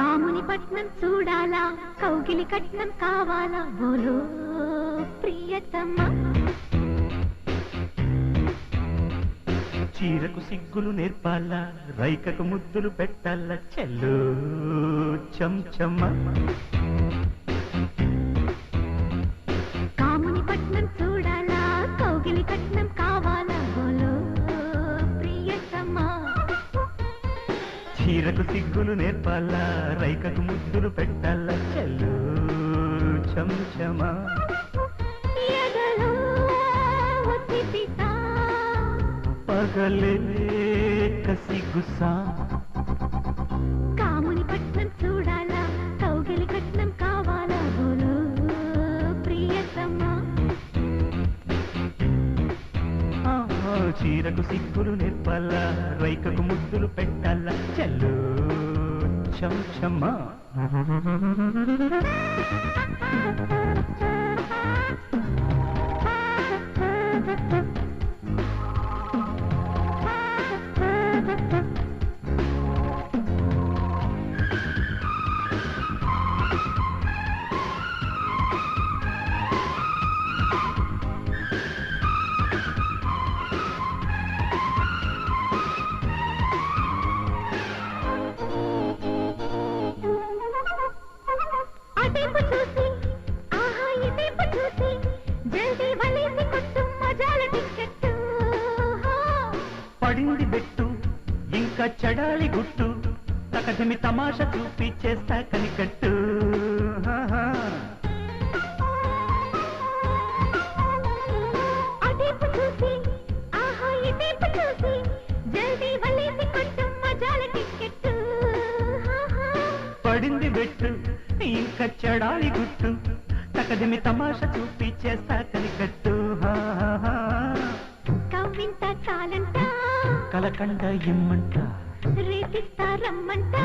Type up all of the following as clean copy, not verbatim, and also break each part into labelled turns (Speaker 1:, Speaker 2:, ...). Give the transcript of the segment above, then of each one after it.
Speaker 1: కాముని పట్నం చూడాలా కౌగిలి కట్నం కావాలా బోలో ప్రియతమా
Speaker 2: చీరకు సిగ్గులు నేర్పాలా రైకకు ముద్దులు పెట్టాలా చెల్లు చంచమ్మ
Speaker 1: కాముని పట్నం చూడాలా కౌగిలి కట్నం కావాలా బోలో ప్రియతమా
Speaker 2: చీరకు సిగ్గులు నేర్పాలా రైకకు ముద్దులు పెట్టాలా చెల్లు చంచమ్మ పగలే కసి గుసా
Speaker 1: కాముని పట్నం చూడాలా కౌగిలి కట్నం కావాలా బోలో ప్రియతమా
Speaker 2: చీరకు సిగ్గులు నేర్పాలా రైకకు ముద్దులు పెట్టాలా చెల్లు చంచమ్మ పడింది బెట్టు ఇంకా చడాలి గుట్టు తకదిమి తమాష చూపి చేస్తా కనికట్టు పడింది బెట్టు ఇంకా చడాలి గుట్టు తకదిమి తమాష చూపి చేస్తా కనికట్టు
Speaker 1: కవ్వింత చాలంట
Speaker 2: కలకండ ఇమ్మంట
Speaker 1: రేపిస్తారమ్మంట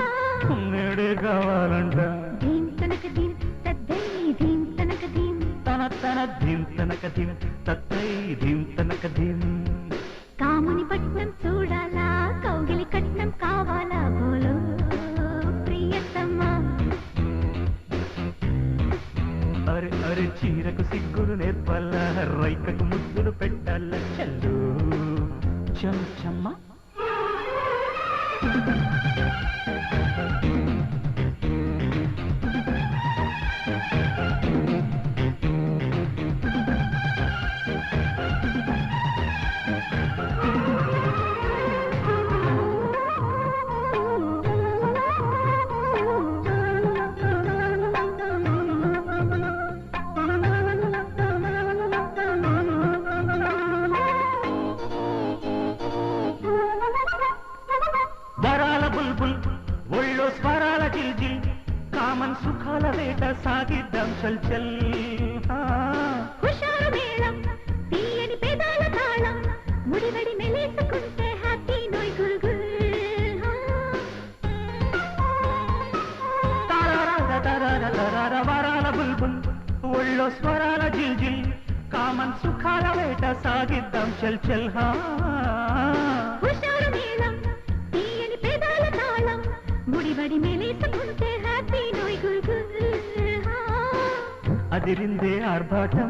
Speaker 2: నేడే కావాలంట
Speaker 1: దీం తనక దీం తద్దై దీం తనక దీం
Speaker 2: తన తన ధీం తనక ధీం తత్తై ధీం తనక ధీం
Speaker 1: కాముని పట్నం చూడాలా కౌగిలి కట్నం కావాలా బోలో ప్రియతమా
Speaker 2: అరే అరే చీరకు సిగ్గులు నేర్పాలా రైకకు ముద్దులు పెట్టాలా చెల్లు చంచమ్మ వరాల బుల్బుల్ ఒళ్ళో స్వరాల జిల్జిల్ కామన్ సుఖాల వేట సాగిద్దాం చల్ చల్
Speaker 1: హుషారు మేళం తీయని పెదాల తాళం ముడివడి మెలేసుకుంటే హ్యాపీ నోయ్ గుల్ గుల్
Speaker 2: వరాల బుల్బుల్ ఒళ్ళో స్వరాల జిల్జిల్ కామన్ సుఖాల వేట సాగిద్దాం చల్ చల్
Speaker 1: హుషారు మేళం తీయని పెదాల తాళం ముడివడి మెలేసుకుంటే హ్యాపీ నోయ్ గుల్ గుల్
Speaker 2: అదిరిందే ఆర్భాటం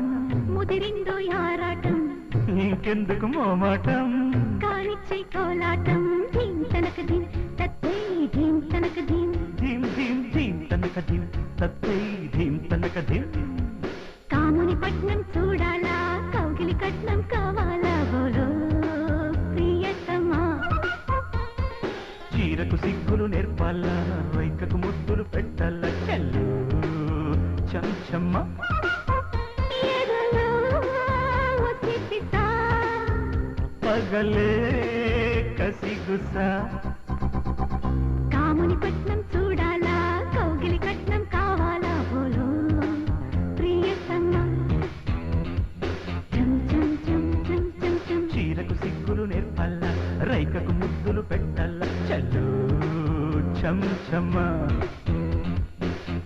Speaker 1: ముదిరిందో యారాటం
Speaker 2: ఇంకెందుకు మోమాటం
Speaker 1: కానిచ్చే కోలాటం ధీం తనక ధీం తత్తై ధీం తనక ధీం
Speaker 2: ధీం ధీం ధీం తనక ధీం తత్తై ధీం తనక ధీం
Speaker 1: కాముని పట్నం చూడాలా కౌగిలి కట్నం కావాలా బోలో ప్రియతమా
Speaker 2: చీరకు సిగ్గులు నేర్పాలా రైకకు ముద్దులు పెట్టాలా చెల్లు చంచమ్మ
Speaker 1: ఎదలో ఒసిపితా
Speaker 2: పగలే కసి గుసా
Speaker 1: కాముని పట్నం చూడాలా కౌగిలి కట్నం కావాలా బోలో ప్రియతమా చం చం చం చం చం చం
Speaker 2: చీరకు సిగ్గులు నేర్పాలా రైకకు ముద్దులు పెట్టాలా చెల్లు చంచమ్మ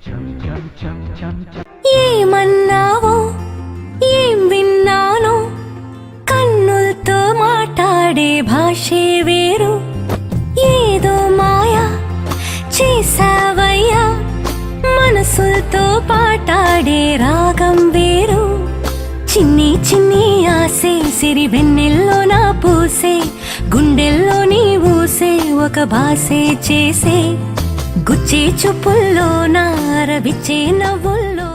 Speaker 2: చం చం చం చం చం
Speaker 3: ఏమన్నావో ఏం విన్నానో కన్నులతో మాట్లాడే భాషే వేరు ఏదో మాయా చేసావయ్యా చిన్ని ఆసే సిరి వెన్నెల్లో నా పూసే గుండెల్లో నీ ఊసే ఒక భాసే చేసే గుచ్చే చూపుల్లో నా రవిచ్చే నవ్వుల్లో